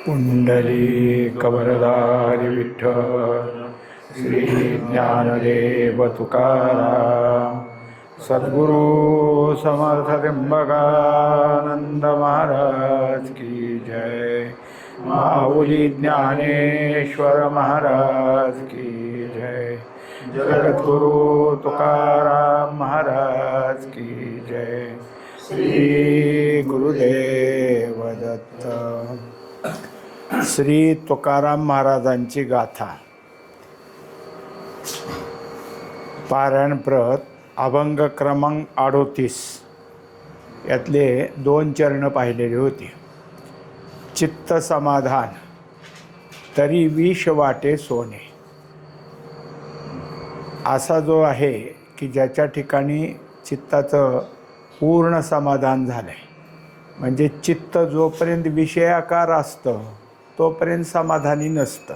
पुंडलीकवरदारी विठ्ठल श्री ज्ञानदेव तुकाराम सद्गुरु समर्थ त्र्यंबकानंद महाराज की जय। माऊली ज्ञानेश्वर महाराज की जय। जगद्गुरु तुकाराम महाराज की जय। श्री गुरुदेव दत्त। श्री तुकाराम महाराजांची गाथा पारायण प्रत अभंग क्रमांक 38 यातले 2 चरण पाहिलेले होते। चित्त समाधान तरी विष वाटे सोने, असा जो आहे की ज्याच्या ठिकाणी चित्ताचं पूर्ण समाधान झालं आहे, म्हणजे चित्त जोपर्यंत विषयाकार असतं तोपर्यंत समाधानी नसतं।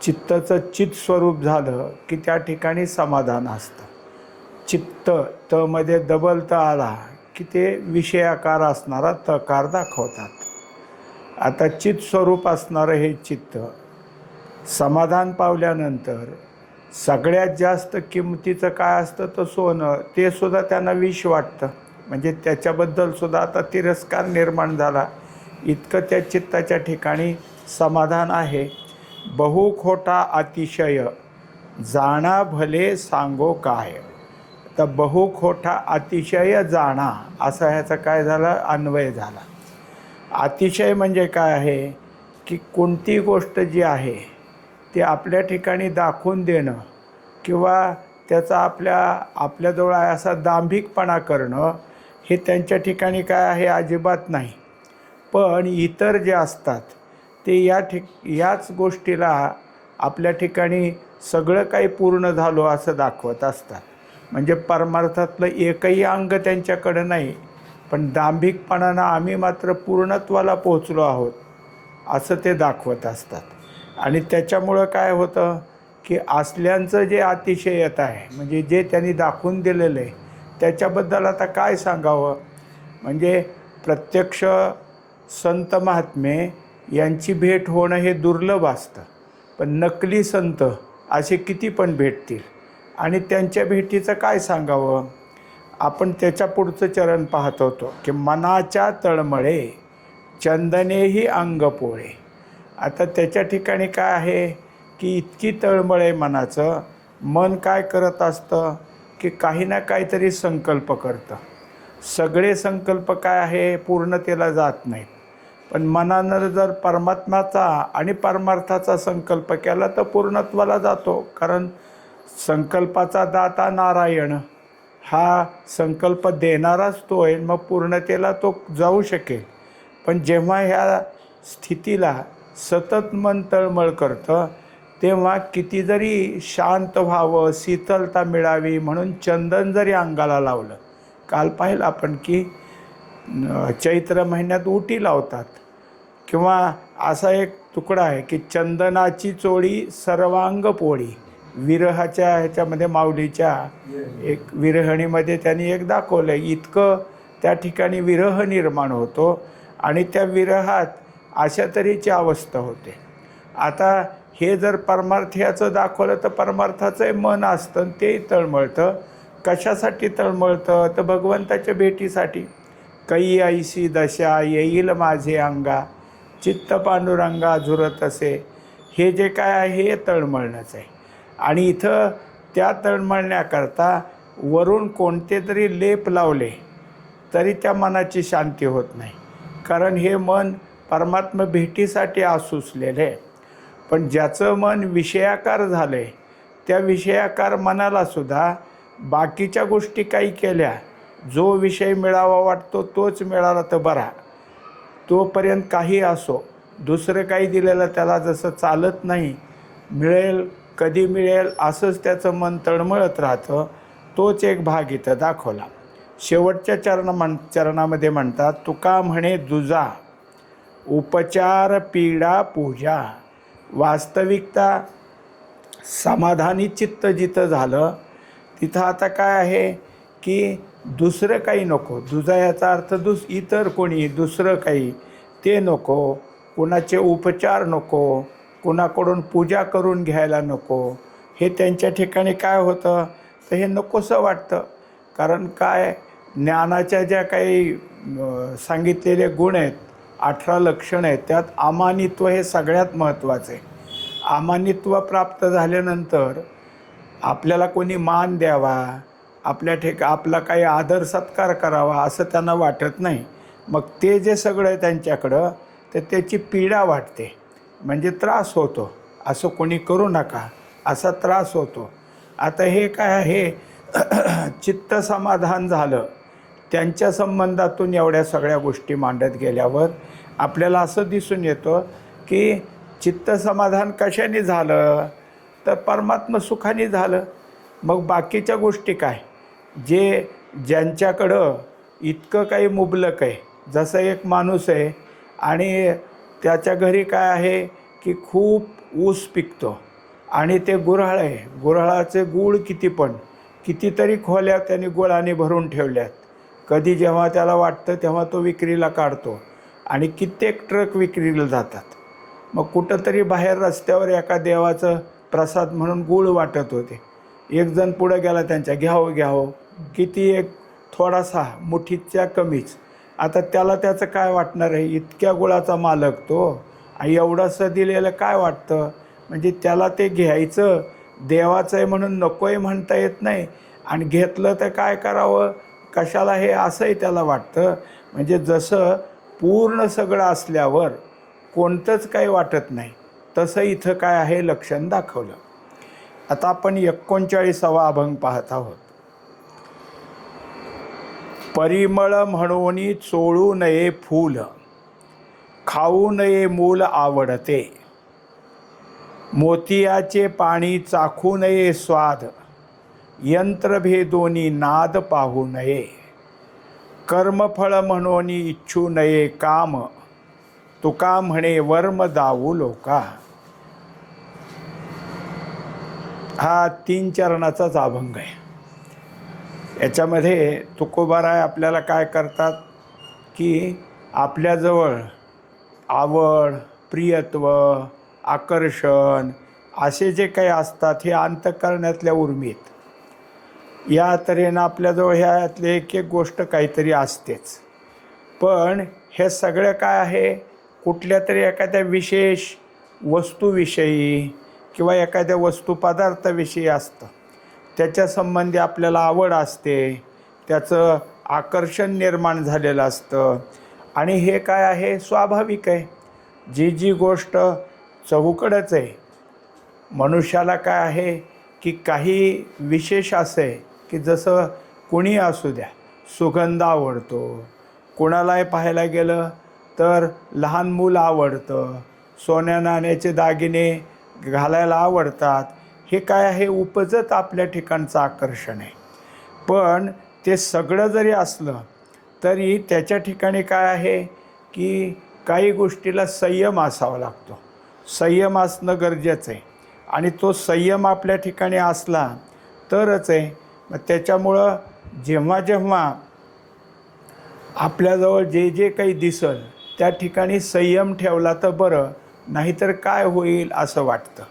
चित्ताचं चित स्वरूप झालं की त्या ठिकाणी समाधान असतं। चित्त त मध्ये डबल त आला की ते विषयाकार असणारा तकार दाखवतात। आता चित स्वरूप असणारं हे चित्त समाधान पावल्यानंतर सगळ्यात जास्त किमतीचं काय असतं तर सोनं, ते सुद्धा त्यांना विष वाटतं। म्हणजे त्याच्याबद्दल सुद्धा आता तिरस्कार निर्माण झाला, इतकं त्या चित्ताच्या ठिकाणी समाधान आहे। बहु खोटा अतिशय जाणा भले सांगो काय। तर बहु खोटा अतिशय जाणा असा ह्याचा काय झाला, अन्वय झाला। अतिशय म्हणजे काय आहे की कोणती गोष्ट जी आहे ती आपल्या ठिकाणी दाखवून देणं किंवा त्याचा आपल्याजवळ असा दांभिकपणा करणं, हे त्यांच्या ठिकाणी काय आहे अजिबात नाही। पण इतर जे असतात ते याच गोष्टीला आपल्या ठिकाणी सगळं काही पूर्ण झालो असं दाखवत असतात। म्हणजे परमार्थातलं एकही अंग त्यांच्याकडं नाही, पण दांभिकपणानं आम्ही मात्र पूर्णत्वाला पोहोचलो आहोत असं ते दाखवत असतात। आणि त्याच्यामुळं काय होतं की असल्यांचं जे अतिशयता आहे, म्हणजे जे त्यांनी दाखवून दिलेलं आहे त्याच्याबद्दल आता काय सांगावं। म्हणजे प्रत्यक्ष संत महात्मे यांची भेट होणं हे दुर्लभ असतं, पण नकली संत असे किती पण भेटतील आणि त्यांच्या भेटीचं काय सांगावं। आपण त्याच्या पुढचं चरण पाहत होतो की मनाच्या तळमळे चंदनेही अंग पोळे। आता त्याच्या ठिकाणी काय आहे की इतकी तळमळे मनाचं, मन काय करत असतं की काही ना काहीतरी संकल्प करतं। सगळे संकल्प काय आहे पूर्णतेला जात नाहीत, पण मनानं जर परमात्म्याचा आणि परमार्थाचा संकल्प केला तर पूर्णत्वाला जातो। कारण संकल्पाचा दाता नारायण, हा संकल्प देणाराच तो आहे, मग पूर्णतेला तो जाऊ शकेल। पण जेव्हा ह्या स्थितीला सतत मन तळमळ करतं तेव्हा किती जरी शांत व्हावं, शीतलता मिळावी म्हणून चंदन जरी अंगाला लावलं, काल पाहिलं आपण की चैत्र महिन्यात उटी लावतात, किंवा असा एक तुकडा आहे की चंदनाची चोळी सर्वांग पोळी। विरहाच्या ह्याच्यामध्ये माऊलीच्या एक विरहणीमध्ये त्यांनी एक दाखवलं, इतकं त्या ठिकाणी विरह निर्माण होतो आणि त्या विरहात अशा तऱ्हेची अवस्था होते। आता हे जर परमार्थाचं दाखवलं तर परमार्थाचं मन असतं ते तळमळतं। कशासाठी तळमळतं तर भगवंताच्या भेटीसाठी। कै ऐशी दशा येईल माझे अंगा, चित्त पांडुरंगा झुरत असे, हे जे काय आहे हे तळमळणंच आहे। आणि इथं त्या तळमळण्याकरता वरून कोणते तरी लेप लावले तरी त्या मनाची शांती होत नाही, कारण हे मन परमात्मा भेटीसाठी आसुसलेलं आहे। पण ज्याचं मन विषयाकार झालं आहे त्या विषयाकार मनाला सुद्धा बाकीच्या गोष्टी काही केल्या, जो विषय मिळावा वाटतो तोच मिळाला तर बरा, तोपर्यंत काही असो, दुसरं काही दिलेलं त्याला जसं चालत नाही, मिळेल कधी मिळेल असंच त्याचं मन तळमळत राहतं। तोच एक भाग इथं दाखवला। शेवटच्या चरणामध्ये म्हणतात, तुका म्हणे दुजा उपचार पीडा पूजा। वास्तविकता समाधानी चित्त जिथं झालं तिथं आता काय आहे की दुसरं काही नको। दुजा याचा अर्थ इतर कोणी दुसरं काही ते नको, कुणाचे उपचार नको, कुणाकडून पूजा करून घ्यायला नको. हे त्यांच्या ठिकाणी काय होतं, तर हे नकोसं वाटतं. कारण काय, ज्ञानाच्या ज्या काही सांगितलेले गुण आहेत, 18 लक्षणं आहेत, त्यात अमानित्व हे सगळ्यात महत्त्वाचं आहे. अमानित्व प्राप्त झाल्यानंतर आपल्याला कोणी मान द्यावा, आपला काही आदर सत्कार करावा असं त्यांना वाटत नाही. मग ते जे सगळं आहे त्यांच्याकडं, तर त्याची पीडा वाटते, म्हणजे त्रास होतो. असं कोणी करू नका असा त्रास होतो. आता हे काय आहे, चित्त समाधान झालं त्यांच्या संबंधातून एवढ्या सगळ्या गोष्टी मांडत गेल्यावर आपल्याला असं दिसून येतं की चित्त समाधान कशाने झालं, तर परमात्म सुखाने झालं. मग बाकीच्या गोष्टी काय, ज्यांच्याकडं इतकं काही मुबलक आहे, जसं एक माणूस आहे आणि त्याच्या घरी काय आहे की खूप ऊस पिकतो आणि ते गुऱ्हाळ आहे, गुऱ्हाळाचे गूळ कितीतरी खोल्या त्याने गुळाने भरून ठेवल्यात. कधी जेव्हा त्याला वाटतं तेव्हा तो विक्रीला काढतो आणि कित्येक ट्रक विक्रीला जातात. मग कुठंतरी बाहेर रस्त्यावर एका देवाचं प्रसाद म्हणून गूळ वाटत होते. एक जण पुढं गेला त्यांच्या, घ्यावं किती, एक थोडासा मुठीच्या कमीच. आता त्याला त्याचं काय वाटणार आहे, इतक्या गुळाचा मालक तो, एवढंसं दिलेलं काय वाटतं. म्हणजे त्याला ते घ्यायचं देवाचं आहे म्हणून नको आहे म्हणता येत नाही, आणि घेतलं तर काय करावं, कशाला हे, असंही त्याला वाटतं. म्हणजे जसं पूर्ण सगळं असल्यावर कोणतंच काही वाटत नाही, तसं इथं काय आहे लक्षण दाखवलं. आता आपण 39वा अभंग पाहत आहोत. परिमळ म्हणून चोळू नये फूल, खाऊ नये मूल आवडते. मोतियाचे पाणी चाखू नये स्वाद, यंत्रभेदोनी नाद पाहू नये. कर्मफळ म्हणून इच्छू नये काम, तुका म्हणे वर्म दावू लोका. हा 3 चरणाचाच अभंग आहे. याच्यामध्ये तुकोबाराय आपल्याला काय करतात की आपल्याजवळ आवड, प्रियत्व, आकर्षण असे जे काही असतात हे अंतःकरणातल्या उर्मीत, या तऱ्हेनं आपल्याजवळ ह्यातले एक गोष्ट काहीतरी असतेच. पण हे सगळं काय आहे, कुठल्या तरी एखाद्या विशेष वस्तूविषयी किंवा एखाद्या वस्तुपदार्थाविषयी असतं. त्याच्या संबंधी आपल्याला आवड असते, त्याचं आकर्षण निर्माण झालेलं असतं. आणि हे काय आहे, स्वाभाविक आहे. जी गोष्ट चहूकडंच आहे, मनुष्याला काय आहे की काही विशेष असे की जसं कुणी असू द्या, सुगंध आवडतो, कोणालाही पाहायला गेलं तर लहान मूल आवडतं, सोन्या नाण्याचे दागिने घालायला आवडतात. हे काय आहे, उपजत आपल्या ठिकाणचं आकर्षण आहे. पण ते सगळं जरी असलं तरी त्याच्या ठिकाणी काय आहे की काही गोष्टीला संयम असावा लागतो. संयम असणं गरजेचं आहे, आणि तो संयम आपल्या ठिकाणी असला तरच आहे. मग त्याच्यामुळं जेव्हा आपल्याजवळ जे काही दिसल त्या ठिकाणी संयम ठेवला तर बरं, नाहीतर काय होईल असं वाटतं.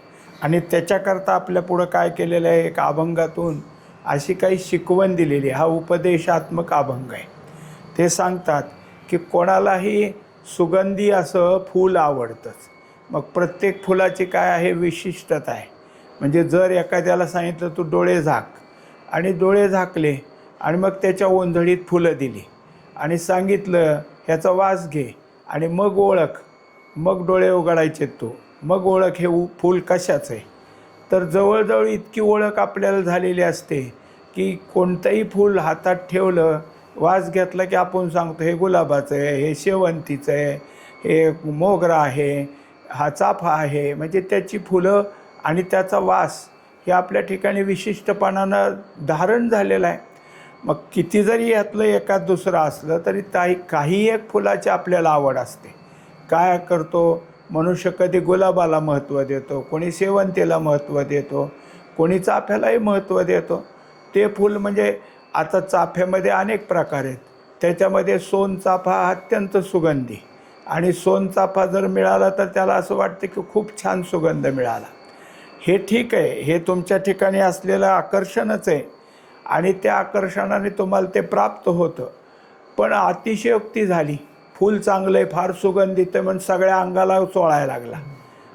आणि त्याच्याकरता आपल्या पुढं काय केलेलं आहे, एक अभंगातून अशी काही शिकवण दिलेली. हा उपदेशात्मक अभंग आहे. ते सांगतात की कोणालाही सुगंधी असं फूल आवडतंच. मग प्रत्येक फुलाची काय आहे, विशिष्टता आहे. म्हणजे जर एखाद्याला सांगितलं तू डोळे झाक, आणि डोळे झाकले आणि मग त्याच्या ओंधळीत फुलं दिली आणि सांगितलं ह्याचा वास घे आणि मग ओळख, मग डोळे उघडायचे तू, मग ओळख हे फूल कशाचं आहे. तर जवळजवळ इतकी ओळख आपल्याला झालेली असते की कोणतंही फूल हातात ठेवलं, वास घेतला की आपण सांगतो हे गुलाबाचं आहे, हे शेवंतीचं आहे, हे मोगरा आहे, हा चाफा आहे. म्हणजे त्याची फुलं आणि त्याचा वास हे आपल्या ठिकाणी विशिष्टपणानं धारण झालेलं आहे. मग किती जरी यातलं एखाद दुसरं असलं तरी काही एक फुलाची आपल्याला आवड असते. काय करतो मनुष्य, कधी गुलाबाला महत्त्व देतो, कोणी शेवंतीला महत्त्व देतो, कोणी चाफ्यालाही महत्त्व देतो. ते फूल म्हणजे आता चाफ्यामध्ये अनेक प्रकार आहेत. त्याच्यामध्ये सोनचाफा अत्यंत सुगंधी, आणि सोनचाफा जर मिळाला तर त्याला असं वाटतं की खूप छान सुगंध मिळाला. हे ठीक आहे, हे तुमच्या ठिकाणी असलेलं आकर्षणच आहे आणि त्या आकर्षणाने तुम्हाला ते प्राप्त होतं. पण अतिशयोक्ती झाली. फूल चांगलं आहे, फार सुगंधित आहे म्हणून सगळ्या अंगाला चोळायला लागला.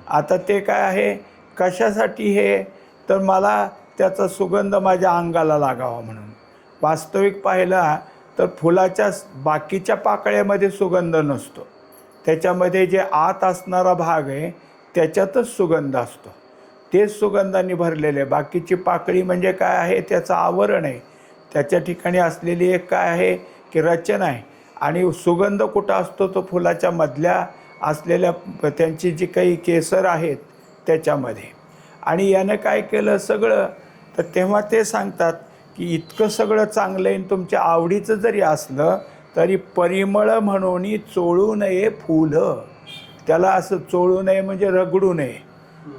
आता ते काय आहे, कशासाठी हे, तर मला त्याचा सुगंध माझ्या अंगाला लागावा म्हणून. वास्तविक पाहिला तर फुलाच्या बाकीच्या पाकळ्यामध्ये सुगंध नसतो, त्याच्यामध्ये जे आत असणारा भाग आहे त्याच्यातच सुगंध असतो. तेच सुगंधाने भरलेले. बाकीची पाकळी म्हणजे काय आहे, त्याचं आवरण आहे, त्याच्या ठिकाणी असलेली एक काय आहे की रचना आहे. आणि सुगंध कुठं असतो, तो फुलाच्या मधल्या असलेल्या त्यांची जी काही केसर आहेत त्याच्यामध्ये. आणि यानं काय केलं सगळं, तर तेव्हा ते सांगतात की इतकं सगळं चांगलं आहे, तुमच्या आवडीचं जरी असलं तरी परिमळ म्हणून चोळू नये फुलं. त्याला असं चोळू नये म्हणजे रगडू नये.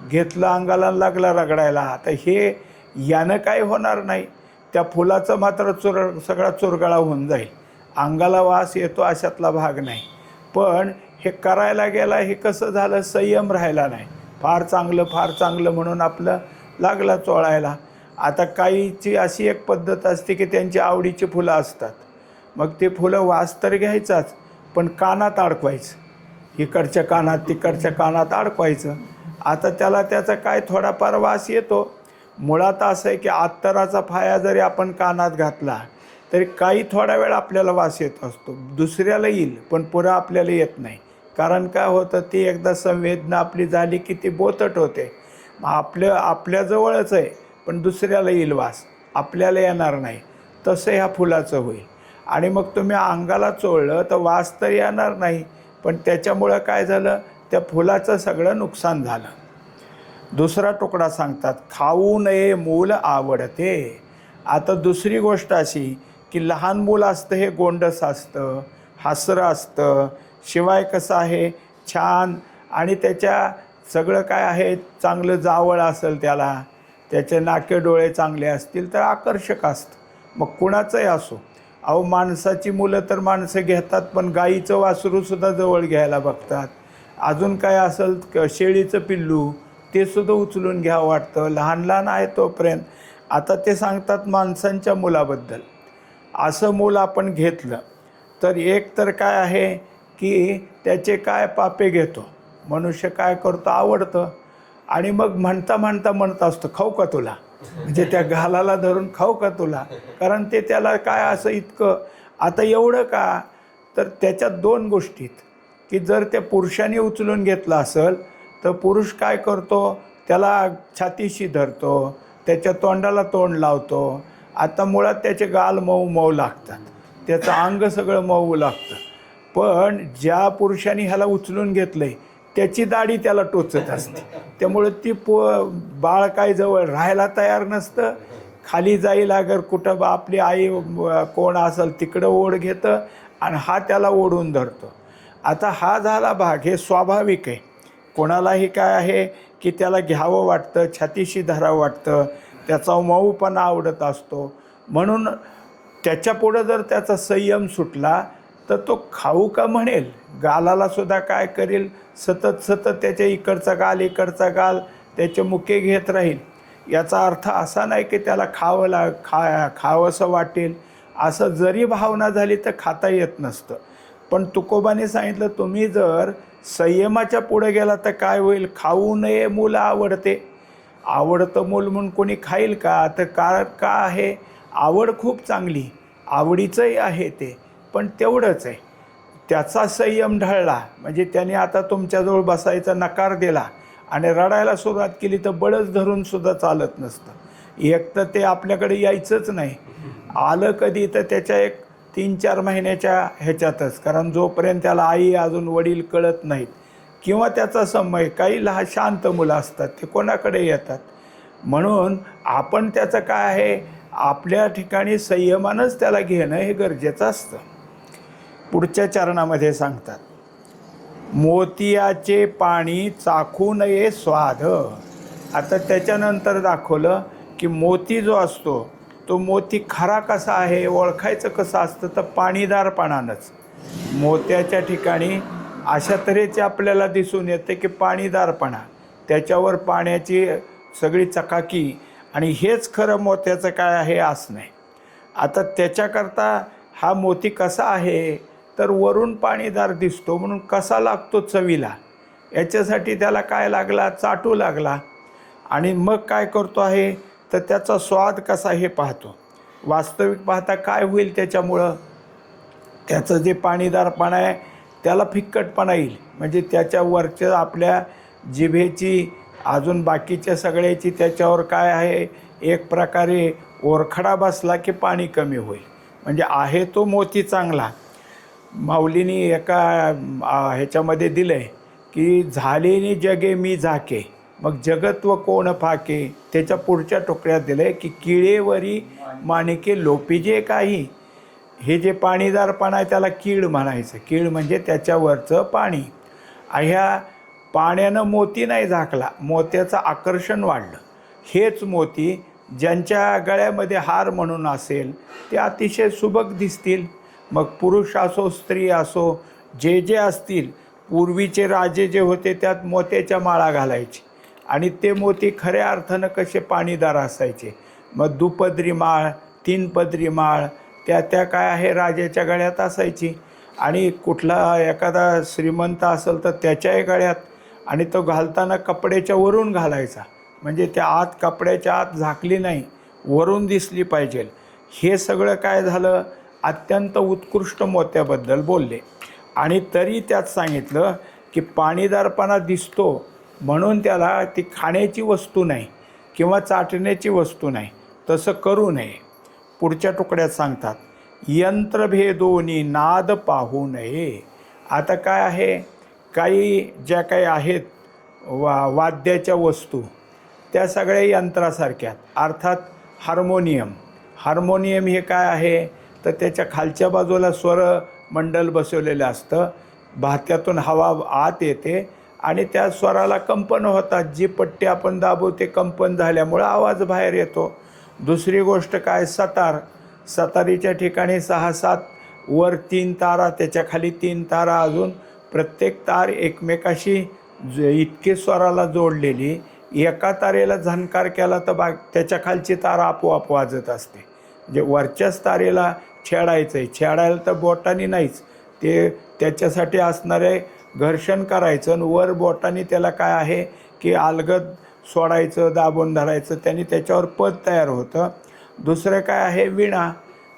घेतलं अंगाला लागला रगडायला, तर हे यानं काय होणार नाही, त्या फुलाचं मात्र सगळा चुरगळा होऊन जाईल. अंगाला वास येतो अशातला भाग नाही. पण हे करायला गेला, हे कसं झालं, संयम राहिला नाही. फार चांगलं म्हणून आपलं लागला चोळायला. आता काहीची अशी एक पद्धत असते की त्यांची आवडीची फुलं असतात, मग ते फुलं वास तर घ्यायचाच पण कानात अडकवायचं, इकडच्या कानात तिकडच्या कानात अडकवायचं. आता त्याचा काय थोडाफार वास येतो. मुळात असं आहे की अत्तराचा फाया जरी आपण कानात घातला तरी काही थोडा वेळ आपल्याला वास येत असतो, दुसऱ्याला येईल पण पुरा आपल्याला येत नाही. कारण काय होतं, ती एकदा संवेदना आपली झाली की ती बोचट होते. आपल्याजवळच आहे पण दुसऱ्याला येईल वास, आपल्याला येणार नाही. तसं ह्या फुलाचं होईल. आणि मग तुम्ही अंगाला चोळलं तर वास तर येणार नाही, पण त्याच्यामुळं काय झालं, त्या फुलाचं सगळं नुकसान झालं. दुसरा तुकडा सांगतात, खाऊ नये मूल आवडते. आता दुसरी गोष्ट अशी की लहान मूल असतं हे गोंडस असतं, हासरं असतं, शिवाय कसं आहे छान, आणि त्याच्या सगळं काय आहे चांगलं जावळ असेल, त्याचे नाके डोळे चांगले असतील तर आकर्षक असतं. मग कुणाचंही असो. अहो माणसाची मुलं तर माणसं घेतात, पण गाईचं वासरूसुद्धा जवळ घ्यायला बघतात. अजून काय असेल, शेळीचं पिल्लू ते सुद्धा उचलून घ्यावं वाटतं, लहान आहे तोपर्यंत. आता ते सांगतात माणसांच्या मुलाबद्दल, असं मूल आपण घेतलं तर एक तर काय आहे की त्याचे काय पापे घेतो. मनुष्य काय करतो, आवडतं, आणि मग म्हणता असतो खाऊ का तुला, म्हणजे त्या गालाला धरून खाऊ का तुला, कारण ते त्याला काय असं इतकं. आता एवढं का, तर त्याच्यात दोन गोष्टीत की जर त्या पुरुषाने उचलून घेतलं असेल तर पुरुष काय करतो, त्याला छातीशी धरतो, त्याच्या तोंडाला तोंड लावतो. आता मुळात त्याचे गाल मऊ लागतात, त्याचं अंग सगळं मऊ लागतं. पण ज्या पुरुषाने ह्याला उचलून घेतलं आहे त्याची दाढी त्याला टोचत असते. त्यामुळं ती बाळ काय जवळ राहायला तयार नसतं, खाली जाईल अगर कुठं आपली आई कोण असेल तिकडं ओढ घेतं आणि हा त्याला ओढून धरतो. आता हा झाला भाग, हे स्वाभाविक आहे. कोणालाही काय आहे की त्याला घ्यावं वाटतं, छातीशी धरावं वाटतं, त्याचा मऊपणा आवडत असतो. म्हणून त्याच्यापुढं जर त्याचा संयम सुटला तर तो खाऊ का म्हणेल, गालाला सुद्धा काय करेल, सतत त्याच्या इकडचा गाल त्याचे मुके घेत राहील. याचा अर्थ असा नाही की त्याला खावंसं वाटेल, असं जरी भावना झाली तर खाता येत नसतं. पण तुकोबाने सांगितलं, तुम्ही जर संयमाच्या पुढे गेला तर काय होईल, खाऊ नये मूल आवडते. आवडतं मूल म्हणून कोणी खाईल का, तर का आहे, आवड खूप चांगली, आवडीचंही आहे ते, पण तेवढंच आहे. त्याचा संयम ढळला म्हणजे त्याने आता तुमच्याजवळ बसायचा नकार दिला आणि रडायला सुरुवात केली तर बळच धरून सुद्धा चालत नसतं. एक तर ते आपल्याकडे यायचंच नाही, आलं कधी तर त्याच्या एक 3-4 महिन्याच्या ह्याच्यातच, कारण जोपर्यंत त्याला आई अजून वडील कळत नाहीत किंवा त्याचा समय, काही शांत मुलं असतात ते कोणाकडे येतात. म्हणून आपण त्याचं काय आहे, आपल्या ठिकाणी संयमानंच त्याला घेणं हे गरजेचं असतं. पुढच्या चरणामध्ये सांगतात, मोतियाचे पाणी चाखू नये स्वाद. आता त्याच्यानंतर दाखवलं की मोती जो असतो तो मोती खरा कसा आहे, ओळखायचं कसं असतं, तर पाणीदारपणानंच. मोत्याच्या ठिकाणी अशा तऱ्हेचे आपल्याला दिसून येते की पाणीदारपणा, त्याच्यावर पाण्याची सगळी चकाकी, आणि हेच खरं मोत्याचं काय आहे असं नाही. आता त्याच्याकरता हा मोती कसा आहे, तर वरून पाणीदार दिसतो म्हणून कसा लागतो चवीला, याच्यासाठी त्याला काय लागला, चाटू लागला. आणि मग काय करतो आहे, तर त्याचा स्वाद कसा हे पाहतो. वास्तविक पाहता काय होईल त्याच्यामुळं, त्याचं जे पाणीदारपणा आहे त्याला फिक्कटपणा येईल. म्हणजे त्याच्यावरच्या आपल्या जिभेची अजून बाकीच्या सगळ्याची त्याच्यावर काय आहे, एक प्रकारे ओरखडा बसला की पाणी कमी होईल. म्हणजे आहे तो मोती चांगला. माऊलीनी एका ह्याच्यामध्ये दिलं आहे की झालेली जगे मी झाके, मग जगत्व कोण फाके. त्याच्या पुढच्या टोकऱ्यात दिलं आहे की किळेवरी माणिके लोपिजे काही. हे जे पाणीदारपणा आहे त्याला कीड म्हणायचं. कीड म्हणजे त्याच्यावरचं पाणी. ह्या पाण्यानं मोती नाही झाकला, मोत्याचं आकर्षण वाढलं. हेच मोती ज्यांच्या गळ्यामध्ये हार म्हणून असेल ते अतिशय सुबक दिसतील. मग पुरुष असो स्त्री असो, जे जे असतील, पूर्वीचे राजे जे होते त्यात मोत्याच्या माळा घालायचे आणि ते मोती खऱ्या अर्थानं कसे पाणीदार असायचे. मग दुपदरी माळ, तीन पदरी माळ त्या काय आहे राजाच्या गळ्यात असायची. आणि कुठला एखादा श्रीमंत असेल तर त्याच्याही गळ्यात. आणि तो घालताना कपड्याच्या वरून घालायचा, म्हणजे त्या आत कपड्याच्या आत झाकली नाही, वरून दिसली पाहिजे. हे सगळं काय झालं, अत्यंत उत्कृष्ट मोत्याबद्दल बोलले. आणि तरी त्यात सांगितलं की पाणीदारपणा दिसतो म्हणून त्याला ती खाण्याची वस्तू नाही किंवा चाटण्याची वस्तू नाही, तसं करू नये. पुढच्या तुकड्यात सांगतात, यंत्रभेदोनी नाद पाहू नये. आता काय आहे, काही ज्या काही आहेत वाद्याच्या वस्तू त्या सगळ्या यंत्रासारख्या, अर्थात हार्मोनियम हे काय आहे, तर त्याच्या खालच्या बाजूला स्वरमंडल बसवलेलं असतं. भात्यातून हवा आत येते आणि त्या स्वराला कंपन होतात. जी पट्टी आपण दाबू ते कंपन झाल्यामुळं आवाज बाहेर येतो. दुसरी गोष्ट काय, सतारीच्या ठिकाणी 6-7 वर 3 तारा, त्याच्या खाली 3 तारा, अजून प्रत्येक तार एकमेकाशी इतके स्वराला जोडलेली. एका तारेला झणकार केला तर त्याच्या खालची तारा आपोआप वाजत असते. म्हणजे वरच्याच तारेला छेडायला तर बोटाने नाहीच, ते त्याच्यासाठी असणारे घर्षण करायचं आणि वर बोटाने त्याला काय आहे की अलगद सोडायचं, दाबून धरायचं, त्याने त्याच्यावर पद तयार होतं. दुसरं काय आहे,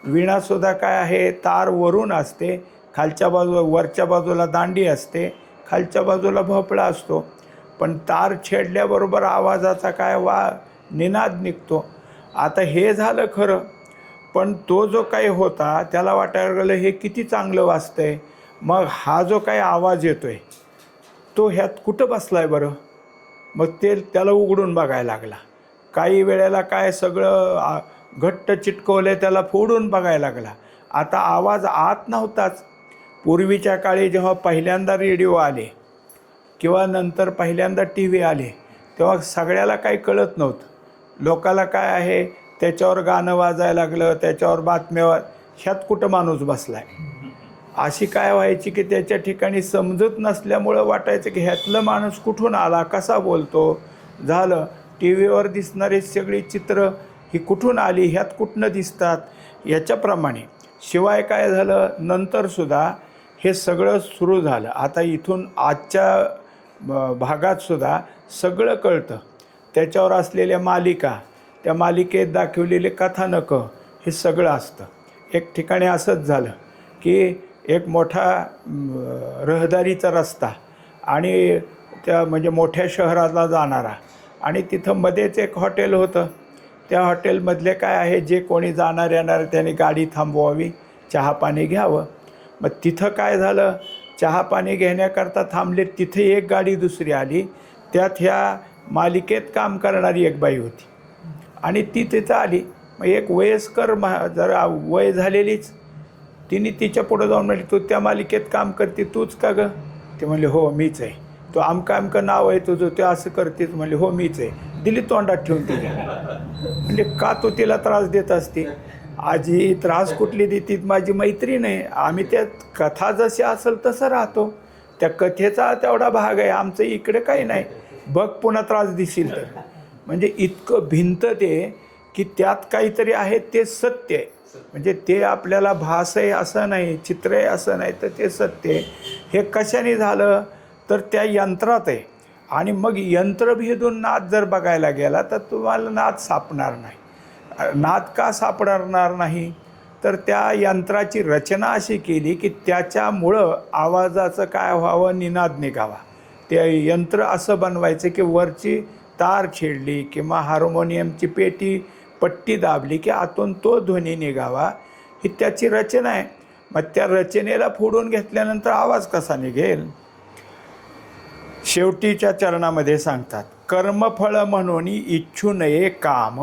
विणासुद्धा काय आहे, तार वरून असते, खालच्या वरच्या बाजूला दांडी असते, खालच्या बाजूला भोपळा असतो. पण तार छेडल्याबरोबर आवाजाचा काय निनाद निघतो. आता हे झालं खरं, पण तो जो काही होता त्याला वाटायला गेलं हे किती चांगलं वाजतंय. मग हा जो काही आवाज येतोय तो ह्यात कुठं बसला आहे बरं. मग त्याला उघडून बघायला लागला. काही वेळेला काय सगळं घट्ट चिटकवलं त्याला फोडून बघायला लागला. आता आवाज आत नव्हताच. पूर्वीच्या काळी जेव्हा पहिल्यांदा रेडिओ आले किंवा नंतर पहिल्यांदा टी व्ही आले तेव्हा सगळ्याला काही कळत नव्हतं. लोकाला काय आहे, त्याच्यावर गाणं वाजायला लागलं, त्याच्यावर बातम्या, ह्यात कुठं माणूस बसला आहे अशी काय व्हायची की त्याच्या ठिकाणी समजत नसल्यामुळं वाटायचं की ह्यातलं माणूस कुठून आला, कसा बोलतो. झालं टी व्हीवर दिसणारी सगळी चित्र ही कुठून आली, ह्यात कुठनं दिसतात, याच्याप्रमाणे. शिवाय काय झालं, नंतरसुद्धा हे सगळं सुरू झालं. आता इथून आजच्या भागातसुद्धा सगळं कळतं. त्याच्यावर असलेल्या मालिका, त्या मालिकेत दाखवलेले कथानकं, हे सगळं असतं. एक ठिकाणी असंच झालं की एक मोठा रहदारीचा रस्ता आणि त्या म्हणजे मोठ्या शहराला जाणारा, आणि तिथं मध्येच एक हॉटेल होतं. त्या हॉटेलमधले काय आहे, जे कोणी जाणार येणार त्यांनी गाडी थांबवावी, चहा पाणी घ्यावं. मग तिथं काय झालं, चहा पाणी घेण्याकरता थांबले. तिथे एक गाडी दुसरी आली, त्यात ह्या मालिकेत काम करणारी एक बाई होती आणि ती तिथं आली. मग एक वयस्कर जरा वय झालेलीच, तिने तिच्या पुढं जाऊन म्हणली, तू त्या मालिकेत काम करते, तूच का गं? ते म्हणले, हो मीच आहे. तो आमकं नाव आहे तुझं, ते असं करतेच? म्हणले, हो मीच आहे. दिली तोंडात ठेवून तिला. म्हणजे का तू तिला त्रास देत असते? आजी त्रास कुठली देतीत, माझी मैत्रीण आहे, आम्ही त्यात कथा जशी असेल तसं राहतो. त्या कथेचा तेवढा भाग आहे, आमचं इकडे काही नाही, बघ पुन्हा त्रास दिसेल तर. म्हणजे इतकं भिंत ते की त्यात काहीतरी आहे ते सत्य आहे. म्हणजे ते आपल्याला भास आहे असं नाही, चित्र आहे असं नाही, तर ते सत्य आहे. हे कशाने झालं तर त्या यंत्रात आहे. आणि मग यंत्र भेदून नाद जर बघायला गेला तर तुम्हाला नाद सापणार नाही. नाद का सापडणार नाही तर त्या यंत्राची रचना अशी केली की त्याच्यामुळं आवाजाचं काय व्हावं, निनाद निघावा. ते यंत्र असं बनवायचं की वरची तार छेडली किंवा हार्मोनियमची पेटी पट्टी दाबली की आतून तो ध्वनी निघावा, ही त्याची रचना आहे. मग त्या रचनेला फोडून घेतल्यानंतर आवाज कसा निघेल. शेवटीच्या चरणामध्ये सांगतात, कर्मफळ म्हणून इच्छू नये काम.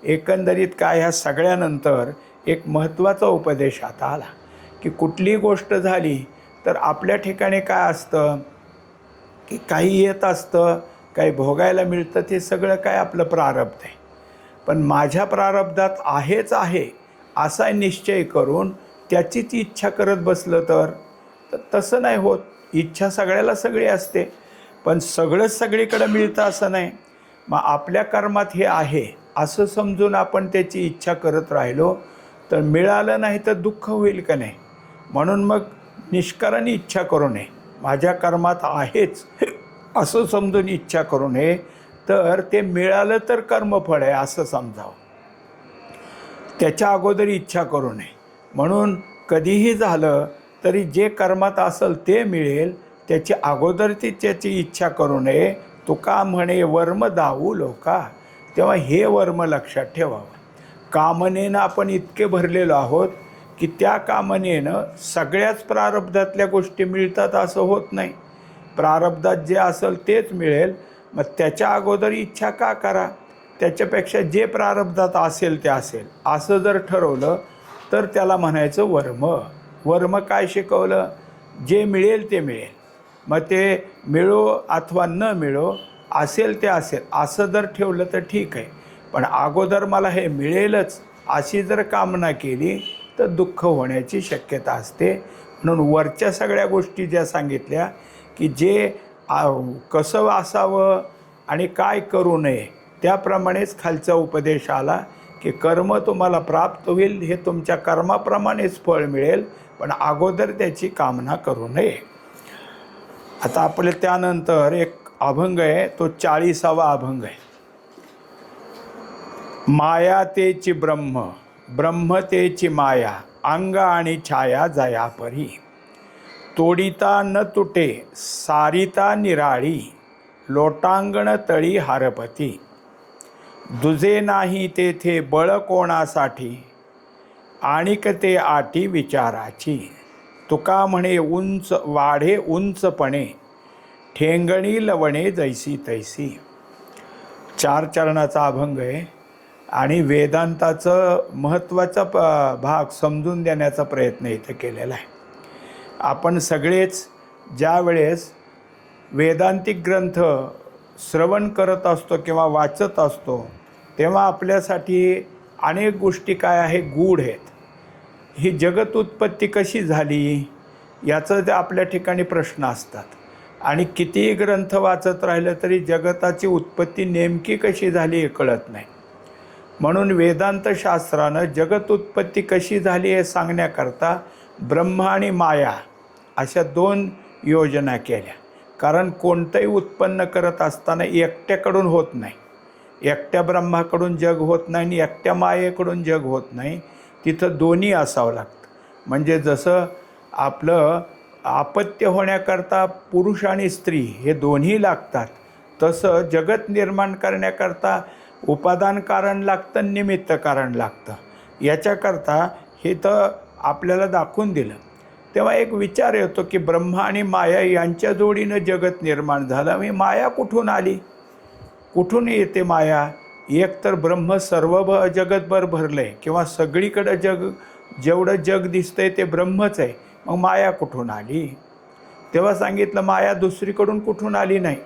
एकंदरीत काय, ह्या सगळ्यानंतर एक महत्त्वाचा उपदेश आता आला की कुठली गोष्ट झाली तर आपल्या ठिकाणी काय असतं की काही येत असतं, काही भोगायला मिळतं, ते सगळं काय आपलं प्रारब्ध आहे. पण माझ्या प्रारब्धात आहेच आहे असा निश्चय करून त्याचीच इच्छा करत बसलं तर तसं नाही होत. इच्छा सगळ्याला सगळी असते, पण सगळंच सगळीकडे मिळतं असं नाही. मग आपल्या कर्मात हे आहे असं समजून आपण त्याची इच्छा करत राहिलो तर मिळालं नाही तर दुःख होईल का नाही. म्हणून मग निष्कारण इच्छा करू नये, माझ्या कर्मात आहेच असं समजून इच्छा करू नये, तर ते मिळालं तर कर्मफळ आहे असं समजावं. त्याच्या अगोदर इच्छा करू नये. म्हणून कधीही झालं तरी जे कर्मात असेल ते मिळेल, त्याची अगोदर त्याची इच्छा करू नये. तुका म्हणे वर्म दावू लोका. तेव्हा हे वर्म लक्षात ठेवावं. कामनेनं आपण इतके भरलेलो आहोत की त्या कामनेनं सगळ्याच प्रारब्धातल्या गोष्टी मिळतात असं होत नाही. प्रारब्धात जे असेल तेच मिळेल. मग त्याच्या अगोदर इच्छा का करा. त्याच्यापेक्षा जे प्रारब्धात असेल ते असेल असं जर ठरवलं तर त्याला म्हणायचं वर्म. वर्म काय शिकवलं, जे मिळेल ते मिळेल. मग ते मिळो अथवा न मिळो, असेल ते असेल असं जर ठेवलं तर ठीक आहे. पण अगोदर मला हे मिळेलच अशी जर कामना केली तर दुःख होण्याची शक्यता असते. म्हणून वरच्या सगळ्या गोष्टी ज्या सांगितल्या की जे कसं असावं आणि काय करू नये, त्याप्रमाणेच खालचा उपदेश आला की कर्म तुम्हाला प्राप्त होईल, हे तुमच्या कर्माप्रमाणेच फळ मिळेल, पण अगोदर त्याची कामना करू नये. आता आपल्या त्यानंतर एक अभंग आहे, तो 40वा अभंग आहे. माया तेची ब्रह्म, ब्रह्म तेची माया, अंग आणि छाया जया परी. तोडिता न तुटे सारिता निराळी, लोटांगण तळी हारपती. दुजे नाही तेथे बळ कोणासाठी, आणिक ते आटी विचाराची. तुका म्हणे उंच वाढे उंचपणे, ठेंगणी लवणे जैसी तैसी. 4 चरणाचा अभंग आहे आणि वेदांताचं महत्त्वाचा भाग समजून देण्याचा प्रयत्न इथं केलेला आहे. आपण सगळेच ज्या वेळेस वेदांतिक ग्रंथ श्रवण करत असतो किंवा वाचत असतो तेव्हा आपल्यासाठी अनेक गोष्टी काय आहे, गूढ आहेत. ही जगत उत्पत्ती कशी झाली याचं ते आपल्या ठिकाणी प्रश्न असतात. आणि कितीही ग्रंथ वाचत राहिलं तरी जगताची उत्पत्ती नेमकी कशी झाली हे कळत नाही. म्हणून वेदांतशास्त्रानं जगत उत्पत्ती कशी झाली हे सांगण्याकरता ब्रह्म आणि माया अशा 2 योजना केल्या. कारण कोणतंही उत्पन्न करत असताना एकट्याकडून होत नाही. एकट्या ब्रह्माकडून जग होत नाही आणि एकट्या मायेकडून जग होत नाही. तिथं दोन्ही असावं लागतं. म्हणजे जसं आपलं अपत्य होण्याकरता पुरुष आणि स्त्री हे दोन्ही लागतात, तसं जगत निर्माण करण्याकरता उपादान कारण लागतं, निमित्त कारण लागतं. याच्याकरता हे तर आपल्याला दाखवून दिलं. तेव्हा एक विचार येतो की ब्रह्मा आणि माया यांच्या जोडीनं जगत निर्माण झालं. मी माया कुठून आली, कुठून येते माया. एक तर ब्रह्म सर्व जगतभर भरलं आहे किंवा सगळीकडं जेवढं जग दिसतंय ते ब्रह्मच आहे. मग माया कुठून आली. तेव्हा सांगितलं माया दुसरीकडून कुठून आली नाही.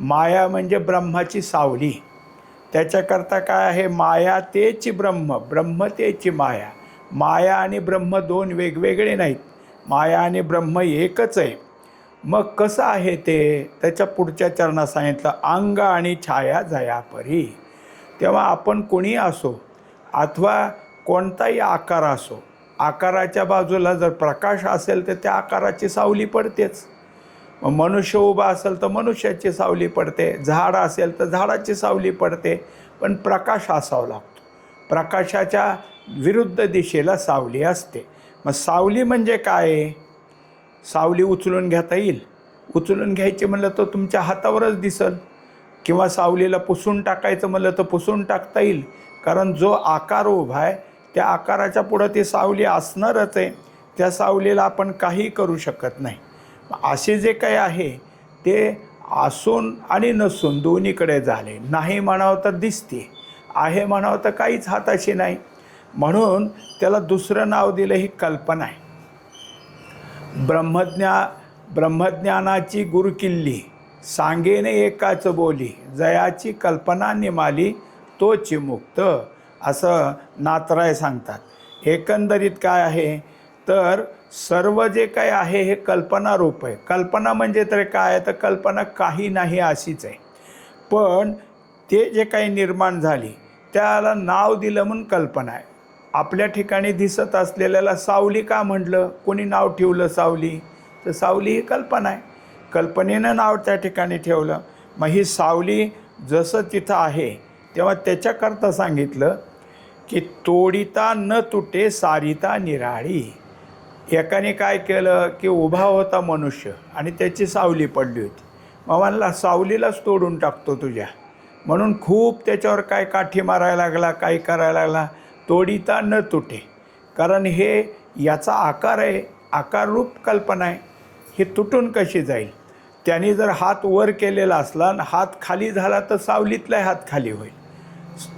माया म्हणजे ब्रह्माची सावली. त्याच्याकरता काय आहे, माया तेची ब्रह्म, ब्रह्म तेची माया. माया आणि ब्रह्म 2 वेगवेगळे नाहीत. माया आणि ब्रह्म एकच आहे. मग कसं आहे ते, त्याच्या पुढच्या चरणात सांगितलं, अंग आणि छाया जया परी. तेव्हा आपण कोणी असो अथवा कोणताही आकार असो, आकाराच्या बाजूला जर प्रकाश असेल तर त्या आकाराची सावली पडतेच. मग मनुष्य उभा असेल तर मनुष्याची सावली पडते, झाड असेल तर झाडाची सावली पडते, पण प्रकाश असावा लागतो. प्रकाशाच्या विरुद्ध दिशेला सावली असते. मग सावली म्हणजे काय? सावली उचलून घेता येईल. उचलून घ्यायची म्हणलं तर तुमच्या हातावरच दिसल, किंवा सावलीला पुसून टाकायचं म्हणलं तर पुसून टाकता येईल. कारण जो आकार उभा आहे त्या आकाराच्या पुढं ती सावली असणारच आहे. त्या सावलीला आपण काही करू शकत नाही. असे जे काही आहे ते असून आणि नसून दोन्हीकडे झाले. नाही म्हणावं तर दिसते, आहे म्हणावं तर काहीच हाताशी नाही. म्हणून त्याला दुसरं नाव दिलं ही कल्पना आहे. ब्रह्मज्ञानाची गुरुकिल्ली, सांगेने एकाच बोली, जयाची कल्पना निमाली तोची मुक्त, असं नातराय सांगतात. एकंदरीत काय आहे तर सर्व जे काही आहे हे कल्पनारूप आहे. कल्पना म्हणजे तर काय आहे तर कल्पना काही नाही अशीच आहे. पण ते जे काही निर्माण झाली त्याला नाव दिलं म्हणून कल्पना आहे. आपल्या ठिकाणी दिसत असलेल्याला सावली का म्हटलं? कोणी नाव ठेवलं सावली? तर सावली ही कल्पना आहे. कल्पनेनं नाव त्या ठिकाणी ठेवलं. मग ही सावली जसं तिथं आहे तेव्हा त्याच्याकरता सांगितलं की तोडिता न तुटे सारिता निराळी. एकाने काय केलं की उभा होता मनुष्य आणि त्याची सावली पडली होती. मग म्हणला सावलीलाच तोडून टाकतो तुझ्या, म्हणून खूप त्याच्यावर काय काठी मारायला लागला, काय करायला लागला. तोडिता न तुटे, कारण हे याचा आकार आहे, आकाररूप कल्पना आहे, हे तुटून कशी जाईल? त्याने जर हात वर केलेला असला आणि हात खाली झाला तर सावलीतला हात खाली होईल.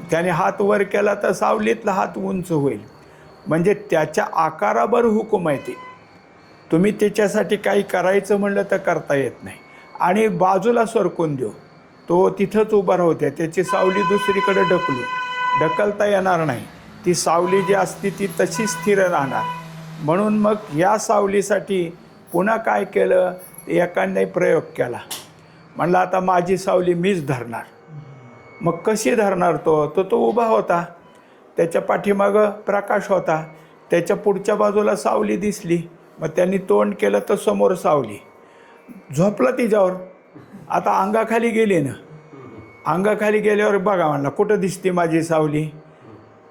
त्याने हात वर केला तर सावलीतला हात उंच होईल. म्हणजे त्याच्या आकारावर हुकूम आहे ते. तुम्ही त्याच्यासाठी काही करायचं म्हणलं तर करता येत नाही. आणि बाजूला सरकून देऊ, तो तिथंच उभा राहते, त्याची सावली दुसरीकडे ढकलता येणार नाही. ती सावली जी असते ती तशी स्थिर राहणार. म्हणून मग या सावलीसाठी पुन्हा काय केलं, एकाने प्रयोग केला. म्हणलं आता माझी सावली मीच धरणार. मग कशी धरणार? तो उभा होता, त्याच्या पाठीमागं प्रकाश होता, त्याच्या पुढच्या बाजूला सावली दिसली. मग त्यांनी तोंड केलं तर समोर सावली. झोपला तिच्यावर. आता अंगाखाली गेली ना, अंगाखाली गेल्यावर बघा म्हणला कुठं दिसते माझी सावली.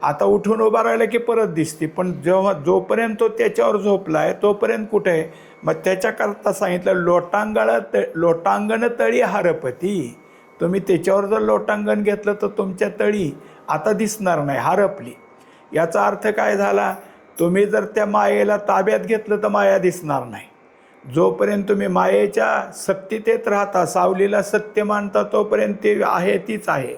आता उठून उभा राहिला की परत दिसते, पण जोपर्यंत तो त्याच्यावर झोपला आहे तोपर्यंत कुठे आहे? मग त्याच्याकरता सांगितलं लोटांगण तळी हरपती. तुम्ही त्याच्यावर जर लोटांगण घेतलं तर तुमच्या तळी आता दिसणार नाही, हरपली. याचा अर्थ काय झाला? तुम्ही जर त्या मायेला ताब्यात घेतलं तर माया दिसणार नाही. जोपर्यंत तुम्ही मायेच्या सत्तेत राहता, सावलीला सत्य मानता, तोपर्यंत ते आहे तीच आहे.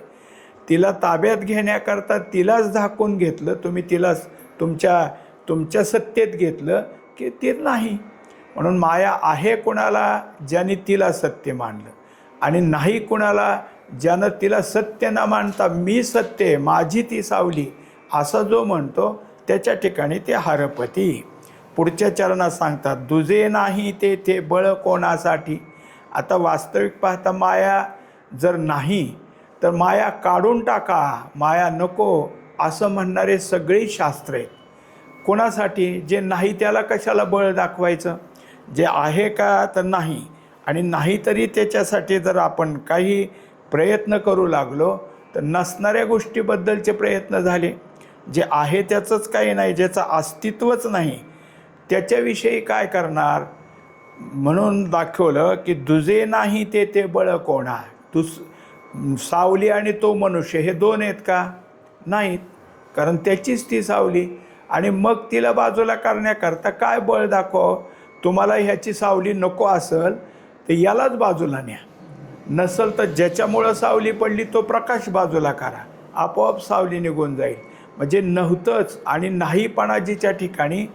तिला ताब्यात घेण्याकरता तिलाच झाकून घेतलं तुम्ही, तिलाच तुमच्या सत्तेत घेतलं की ते नाही. म्हणून माया आहे कुणाला? ज्याने तिला सत्य मानलं, आणि नाही कुणाला? ज्यानं तिला सत्य न मानता मी सत्य, माझी ती सावली, असा जो म्हणतो त्याच्या ठिकाणी ते हरपती. पुढच्या चरणात सांगतात, दुजे नाही ते बळ कोणासाठी. आता वास्तविक पाहता माया जर नाही तर माया काढून टाका, माया नको असं म्हणणारे सगळे शास्त्र आहेत. कोणासाठी? जे नाही त्याला कशाला बळ दाखवायचं? जे आहे का तर नाही, आणि नाही तरी त्याच्यासाठी जर आपण काही प्रयत्न करू लागलो तर नसणाऱ्या गोष्टीबद्दलचे प्रयत्न झाले. जे आहे त्याचंच काही नाही, ज्याचं अस्तित्वच नाही, त्याच्याविषयी काय करणार? म्हणून दाखवलं की दुजे नाही ते बळ कोणा. सावली आणि तो मनुष्य हे दोन आहेत का? नाहीत, कारण त्याचीच ती सावली. आणि मग तिला बाजूला करण्याकरता काय बळ दाखव? तुम्हाला ह्याची सावली नको असेल तर यालाच बाजूला न्या. नसेल तर ज्याच्यामुळं सावली पडली तो प्रकाश बाजूला करा, आपोआप सावली निघून जाईल. म्हणजे नव्हतंच आणि नाहीपणाजीच्या ठिकाणी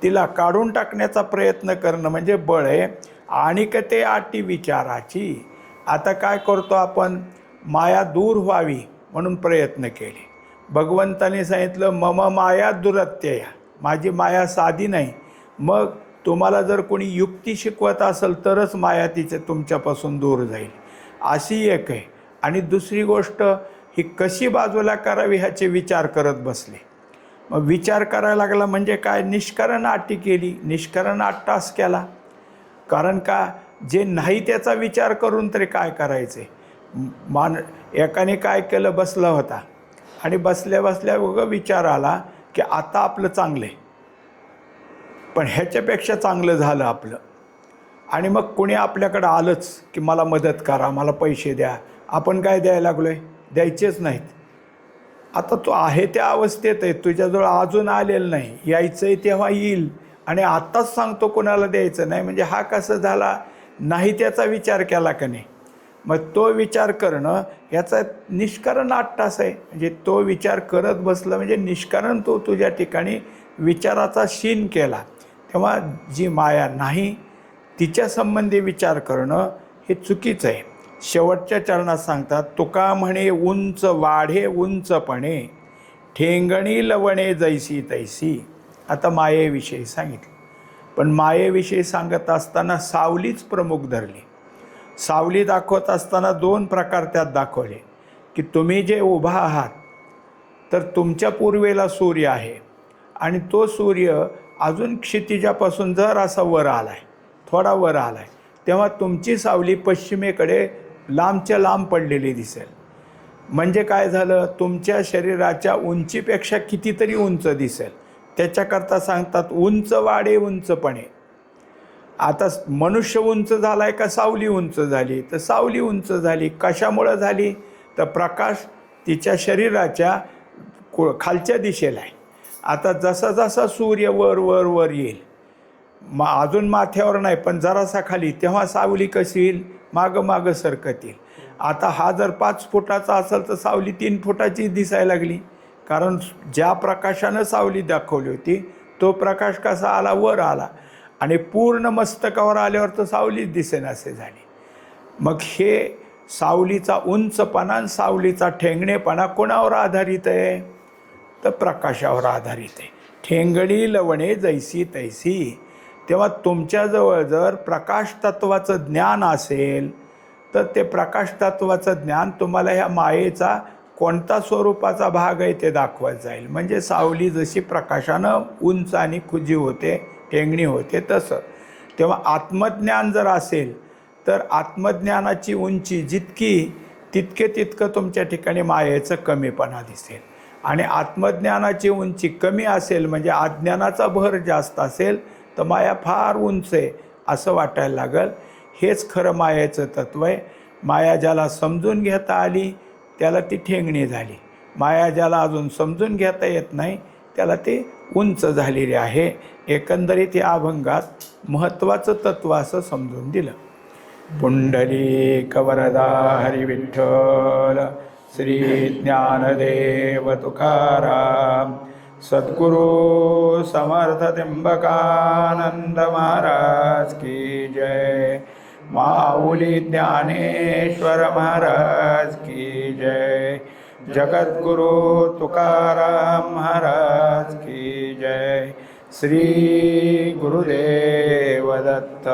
तिला काढून टाकण्याचा प्रयत्न करणं म्हणजे बळ आहे. आणि ते आटी विचाराची. आता काय करतो आपण? माया दूर व्हावी म्हणून प्रयत्न केले. भगवंताने सांगितलं मम माया दुरत्यया, माझी माया साधी नाही. मग तुम्हाला जर कोणी युक्ती शिकवत असेल तरच माया तिचे तुमच्यापासून दूर जाईल, अशी एक आहे. आणि दुसरी गोष्ट, ही कशी बाजूला करावी ह्याचे विचार करत बसले. मग विचार करायला लागला म्हणजे काय, निष्करण अटी केली, निष्करण अट्टास केला. कारण का, जे नाही त्याचा विचार करून तरी काय करायचे. एकाने काय केलं, बसला होता आणि बसल्या बसल्या उगं विचार आला की आता आपलं चांगलं आहे, पण ह्याच्यापेक्षा चांगलं झालं आपलं. आणि मग कोणी आपल्याकडं आलंच की मला मदत करा, मला पैसे द्या. आपण काय द्यायला लागलो आहे, द्यायचेच नाहीत. आता तो आहे त्या अवस्थेत आहे, तुझ्याजवळ अजून आलेलं नाही, यायचं आहे तेव्हा येईल आणि आत्ताच सांगतो कोणाला द्यायचं नाही. म्हणजे हा कसं झाला, नाही त्याचा विचार केला का नाही. मग तो विचार करणं याचा निष्करण अट्टास आहे. म्हणजे तो विचार करत बसला म्हणजे निष्करण तो तुझ्या ठिकाणी विचाराचा शीन केला. तेव्हा जी माया नाही तिच्या संबंधी विचार करणं हे चुकीचं आहे. शेवटच्या चरणात सांगतात, तुका म्हणे उंच वाढे उंचपणे, ठेंगणी लवणे जैसी तैसी. आता मायेविषयी सांगितलं, पण मायेविषयी सांगत असताना सावलीच प्रमुख धरली. सावली दाखवत असताना दोन प्रकार त्यात दाखवले, की तुम्ही जे उभा आहात तर तुमच्या पूर्वेला सूर्य आहे आणि तो सूर्य अजून क्षितिजापासून जर असा वर आला आहे, थोडा वर आला आहे, तेव्हा तुमची सावली पश्चिमेकडे लांबच्या लांब पडलेली दिसेल. म्हणजे काय झालं, तुमच्या शरीराच्या उंचीपेक्षा कितीतरी उंच दिसेल. त्याच्याकरता सांगतात उंच वाढे उंचपणे. आता मनुष्य उंच झाला आहे का सावली उंच झाली, तर सावली उंच झाली. कशामुळं झाली, तर प्रकाश तिच्या शरीराच्या खालच्या दिशेला आहे. आता जसा जसा सूर्य वर वर वर येईल, अजून माथ्यावर नाही पण जरासा खाली, तेव्हा सावली कशी येईल, मागं मागं सरकत येईल. आता हा जर 5 फुटाचा असेल तर सावली 3 फुटाची दिसायला लागली, कारण ज्या प्रकाशानं सावली दाखवली होती तो प्रकाश कसा आला, वर आला आणि पूर्ण मस्तकावर आल्यावर तर सावलीच दिसेनासे झाली. मग हे सावलीचा उंचपणा आणि सावलीचा ठेंगणेपणा कोणावर आधारित आहे, तर प्रकाशावर आधारित आहे. ठेंगणी लवणे जैसी तैसी. तेव्हा तुमच्याजवळ जर प्रकाश तत्वाचं ज्ञान असेल तर ते प्रकाश तत्वाचं ज्ञान तुम्हाला ह्या मायेचा कोणता स्वरूपाचा भाग आहे ते दाखवत जाईल. म्हणजे सावली जशी प्रकाशानं उंच आणि खुजी होते, ठेंगणी होते तसं. तेव्हा आत्मज्ञान जर असेल तर आत्मज्ञानाची उंची जितकी तितकं तुमच्या ठिकाणी मायेचं कमीपणा दिसेल. आणि आत्मज्ञानाची उंची कमी असेल म्हणजे अज्ञानाचा भर जास्त असेल तर माया फार उंच आहे असं वाटायला लागेल. हेच खरं मायेचं तत्व आहे. माया ज्याला समजून घेता आली त्याला ती ठेंगणी झाली. माया ज्याला अजून समजून घेता येत नाही त्याला ती उंच झालेली आहे. एकंदरीत या अभंगात महत्त्वाचं तत्व असं समजून दिलं. पुंडलिक वरदा हरी विठ्ठल, श्री ज्ञानदेव तुकाराम, सद्गुरु समर्थ त्र्यंबकानंद महाराज की जय. माऊली ज्ञानेश्वर महाराज की जय. जगद्गुरु तुकाराम महाराज की जय. श्री गुरुदेव दत्त.